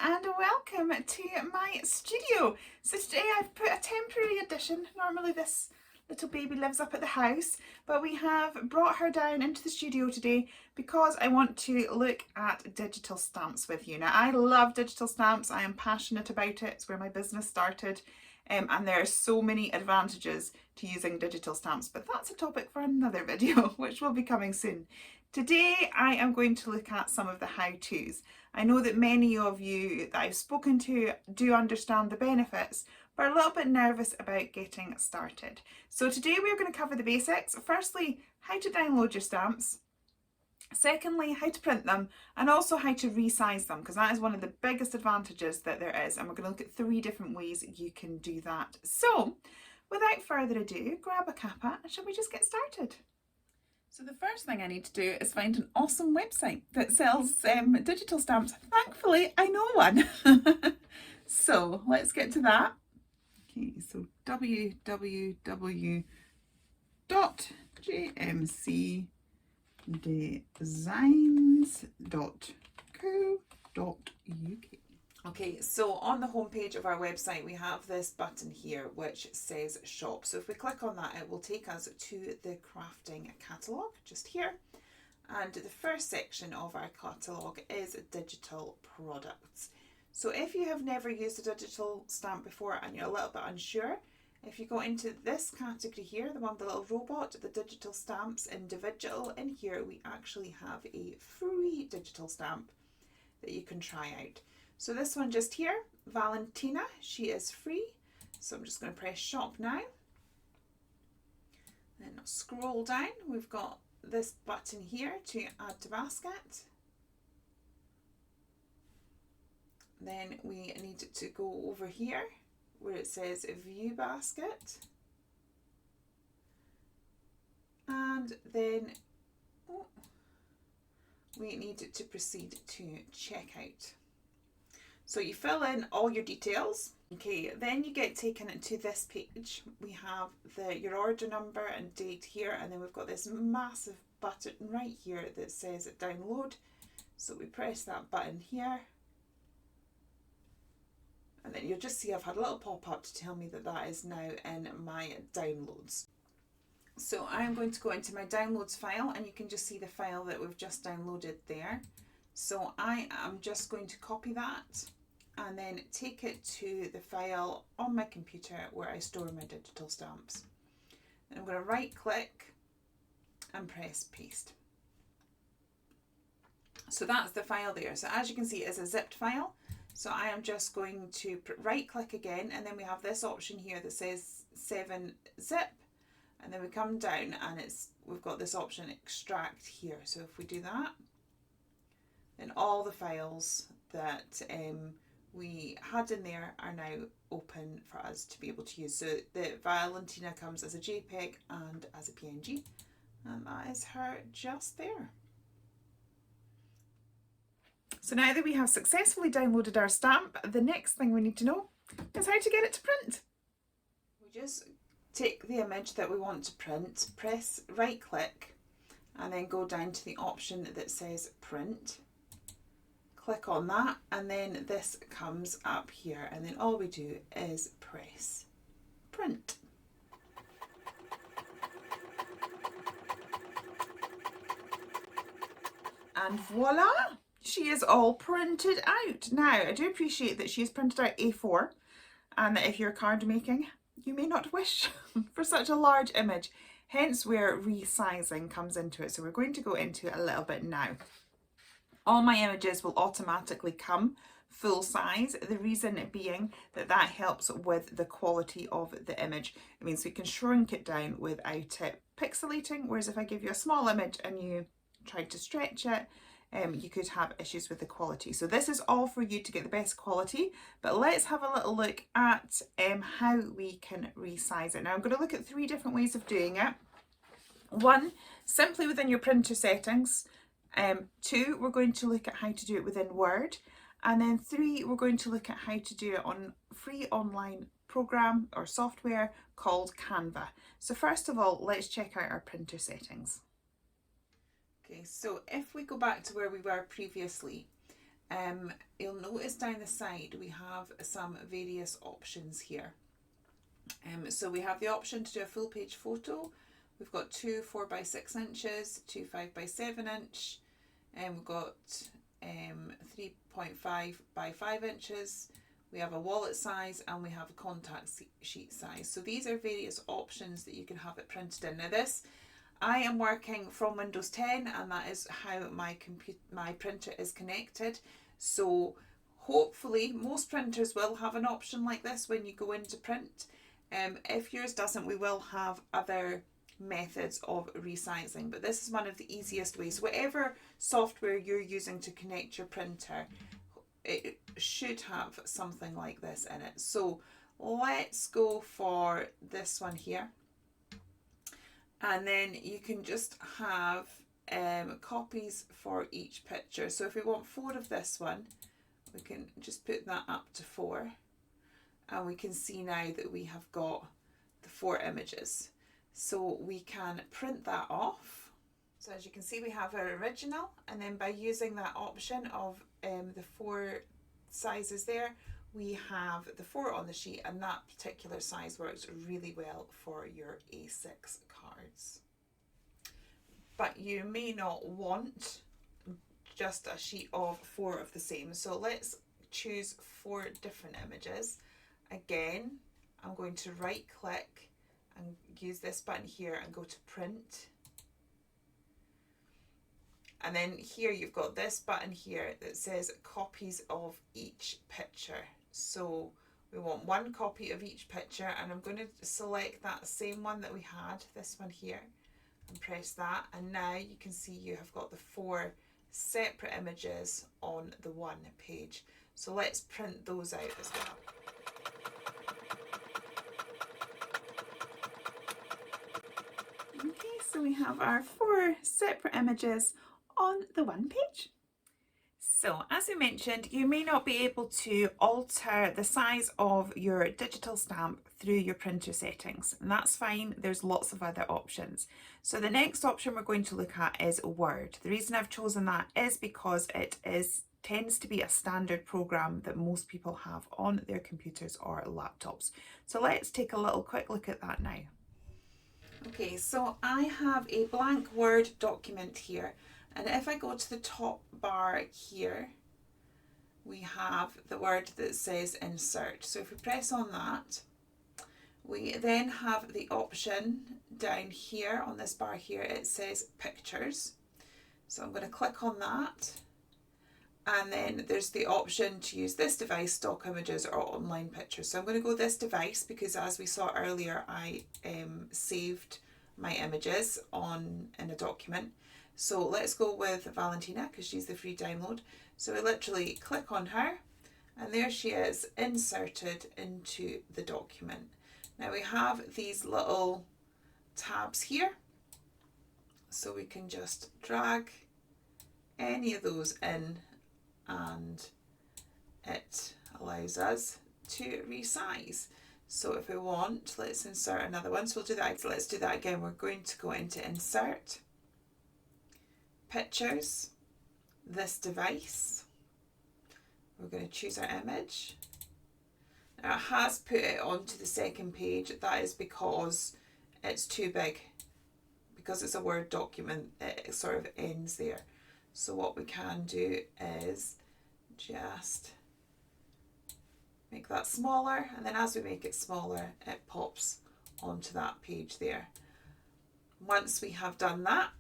and welcome to my studio. So today I've put a temporary addition. Normally this little baby lives up at the house, but we have brought her down into the studio today because I want to look at digital stamps with you. Now I love digital stamps, I am passionate about it, it's where my business started. And there are so many advantages to using digital stamps, but that's a topic for another video, which will be coming soon. Today I am going to look at some of the how-tos. I know that many of you that I've spoken to do understand the benefits, but are a little bit nervous about getting started. So today we're going to cover the basics. Firstly, how to download your stamps. Secondly, how to print them, and also how to resize them, because that is one of the biggest advantages that there is, and we're going to look at 3 different ways you can do that. So without further ado, grab a cuppa and shall we just get started? So the first thing I need to do is find an awesome website that sells digital stamps. Thankfully, I know one. So let's get to that. Okay, so www.jmcdesigns.co.uk. Okay, so on the homepage of our website we have this button here which says shop. So if we click on that, it will take us to the crafting catalogue just here. And the first section of our catalogue is digital products. So if you have never used a digital stamp before and you're a little bit unsure, if you go into this category here, the one with the little robot, the digital stamps individual, in here we actually have a free digital stamp that you can try out. So this one just here, Valentina, she is free. So I'm just going to press shop now. Then scroll down, we've got this button here to add to basket. Then we need to go over here where it says view basket. And then we need to proceed to checkout. So you fill in all your details. Okay, then you get taken to this page. We have your order number and date here, and then we've got this massive button right here that says download. So we press that button here. And then you'll just see I've had a little pop-up to tell me that that is now in my downloads. So I'm going to go into my downloads file, and you can just see the file that we've just downloaded there. So I am just going to copy that and then take it to the file on my computer where I store my digital stamps. And I'm going to right click and press paste. So that's the file there. So as you can see, it's a zipped file. So I am just going to right click again, and then we have this option here that says 7-zip, and then we come down and we've got this option extract here. So if we do that, then all the files that we had in there are now open for us to be able to use. So the Valentina comes as a JPEG and as a PNG, and that is her just there. So now that we have successfully downloaded our stamp, the next thing we need to know is how to get it to print. We just take the image that we want to print, press right click, and then go down to the option that says print. Click on that, and then this comes up here, and then all we do is press print. And voila! She is all printed out. Now, I do appreciate that she is printed out A4, and that if you're card making, you may not wish for such a large image, hence where resizing comes into it. So we're going to go into it a little bit now. All my images will automatically come full size, the reason being that that helps with the quality of the image. It means we can shrink it down without it pixelating, whereas if I give you a small image and you tried to stretch it, you could have issues with the quality. So this is all for you to get the best quality, but let's have a little look at how we can resize it. Now I'm going to look at 3 different ways of doing it. 1, simply within your printer settings. 2, we're going to look at how to do it within Word. And then 3, we're going to look at how to do it on a free online program or software called Canva. So first of all, let's check out our printer settings. Okay, so if we go back to where we were previously, you'll notice down the side we have some various options here. So we have the option to do a full page photo. We've got 2 4x6 inches, 2 5x7 inch, and we've got 3.5 by 5 inches. We have a wallet size and we have a contact sheet size. So these are various options that you can have it printed in. Now this, I am working from Windows 10 and that is how my printer is connected. So hopefully most printers will have an option like this when you go into print. If yours doesn't, we will have other methods of resizing, but this is one of the easiest ways. Whatever software you're using to connect your printer, it should have something like this in it. So let's go for this one here, and then you can just have copies for each picture. So if we want 4 of this one, we can just put that up to 4, and we can see now that we have got the 4 images. So we can print that off. So as you can see, we have our original, and then by using that option of the 4 sizes there, we have the 4 on the sheet, and that particular size works really well for your A6 cards. But you may not want just a sheet of 4 of the same. So let's choose 4 different images. Again, I'm going to right click and use this button here and go to print. And then here you've got this button here that says copies of each picture. So we want 1 copy of each picture, and I'm going to select that same one that we had, this one here, and press that. And now you can see you have got the 4 separate images on the one page. So let's print those out as well. Okay, so we have our 4 separate images on the one page. So as we mentioned, you may not be able to alter the size of your digital stamp through your printer settings, and that's fine. There's lots of other options. So the next option we're going to look at is Word. The reason I've chosen that is because it tends to be a standard program that most people have on their computers or laptops. So let's take a little quick look at that now. Okay, so I have a blank Word document here, and if I go to the top bar here, we have the word that says insert. So if we press on that, we then have the option down here on this bar here, it says pictures. So I'm going to click on that, and then there's the option to use this device, stock images, or online pictures. So I'm going to go this device because, as we saw earlier, I saved my images in a document. So let's go with Valentina because she's the free download. So we literally click on her, and there she is inserted into the document. Now we have these little tabs here, so we can just drag any of those in, and it allows us to resize. So if we want, let's insert another one. So we'll do that. So let's do that again. We're going to go into insert, pictures, this device. We're going to choose our image. Now it has put it onto the second page. That is because it's too big. Because it's a Word document, it sort of ends there. So what we can do is just make that smaller, and then as we make it smaller, it pops onto that page there. Once we have done that,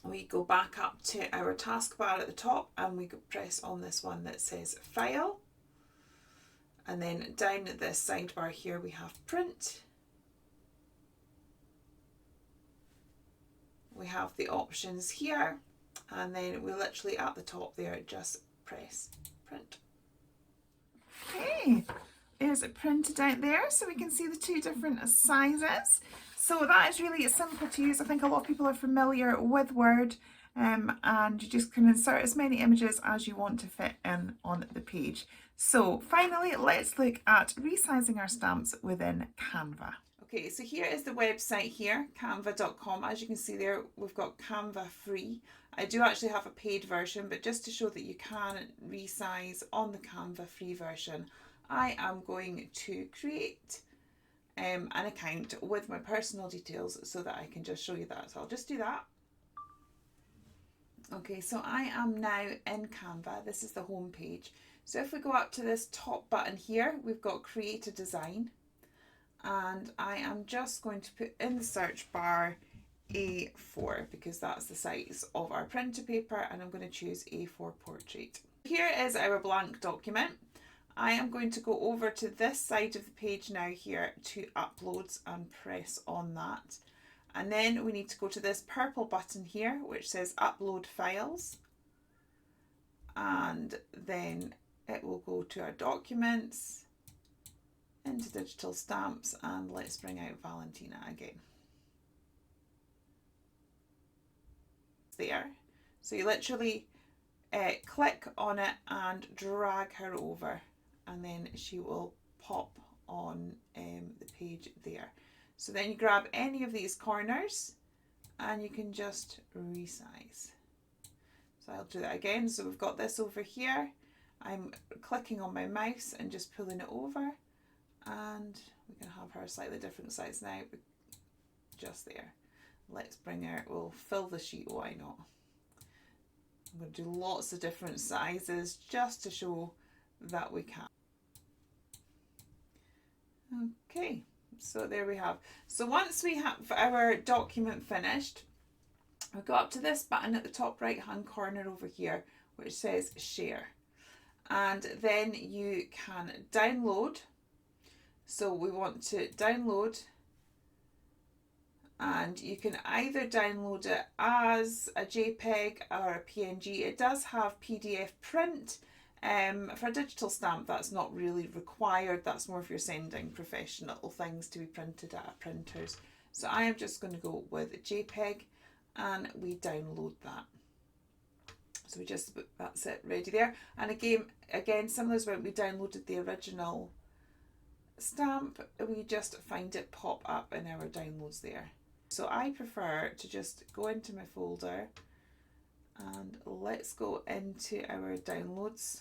we go back up to our taskbar at the top, and we press on this one that says File, and then down at this sidebar here we have Print. We have the options here, and then we literally at the top there just press Print. Okay, there's it printed out there, so we can see the 2 different sizes. So that is really simple to use. I think a lot of people are familiar with Word, and you just can insert as many images as you want to fit in on the page. So finally, let's look at resizing our stamps within Canva. Okay, so here is the website here, canva.com. As you can see there, we've got Canva free, I do actually have a paid version, but just to show that you can resize on the Canva free version, I am going to create an account with my personal details so that I can just show you that. So I'll just do that. Okay, so I am now in Canva. This is the home page. So if we go up to this top button here, we've got create a design, and I am just going to put in the search bar A4 because that's the size of our printer paper, and I'm going to choose A4 portrait. Here is our blank document. I am going to go over to this side of the page now here to uploads and press on that. And then we need to go to this purple button here which says upload files, and then it will go to our documents, into digital stamps, and let's bring out Valentina again. There. So you literally click on it and drag her over, and then she will pop on the page there. So then you grab any of these corners and you can just resize. So I'll do that again. So we've got this over here. I'm clicking on my mouse and just pulling it over, and we can have her a slightly different size now, but just there. Let's bring her, we'll fill the sheet, why not? I'm going to do lots of different sizes just to show that we can. Okay, so there we have. So once we have our document finished, we'll go up to this button at the top right hand corner over here which says share, and then you can download. So we want to download, and you can either download it as a JPEG or a PNG. It does have PDF print. For a digital stamp, that's not really required. That's more if you're sending professional things to be printed at printers. So I am just going to go with JPEG, and we download that. So we just, that's it, ready there. And again, similar as when we downloaded the original stamp, we just find it pop up in our downloads there. So I prefer to just go into my folder, and let's go into our downloads.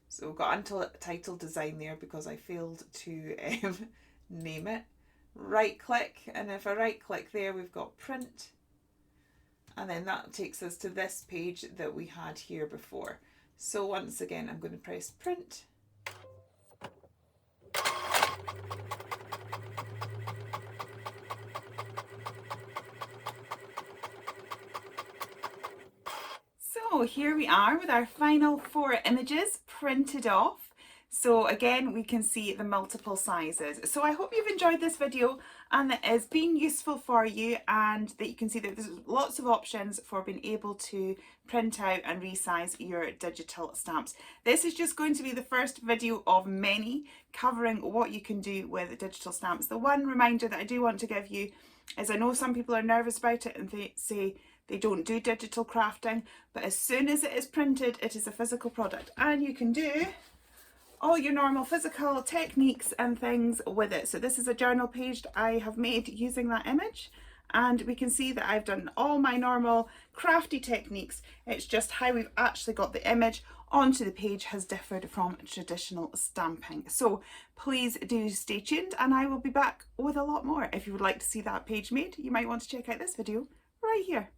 So we've got Untitled Design there because I failed to name it. Right click, and if I right click there, we've got print, and then that takes us to this page that we had here before. So once again, I'm going to press print. So here we are with our final 4 images printed off. So again, we can see the multiple sizes. So I hope you've enjoyed this video and that it's been useful for you, and that you can see that there's lots of options for being able to print out and resize your digital stamps. This is just going to be the first video of many covering what you can do with digital stamps. The one reminder that I do want to give you is, I know some people are nervous about it and they say they don't do digital crafting, but as soon as it is printed, it is a physical product, and you can do all your normal physical techniques and things with it. So this is a journal page that I have made using that image, and we can see that I've done all my normal crafty techniques. It's just how we've actually got the image onto the page has differed from traditional stamping. So please do stay tuned, and I will be back with a lot more. If you would like to see that page made, you might want to check out this video right here.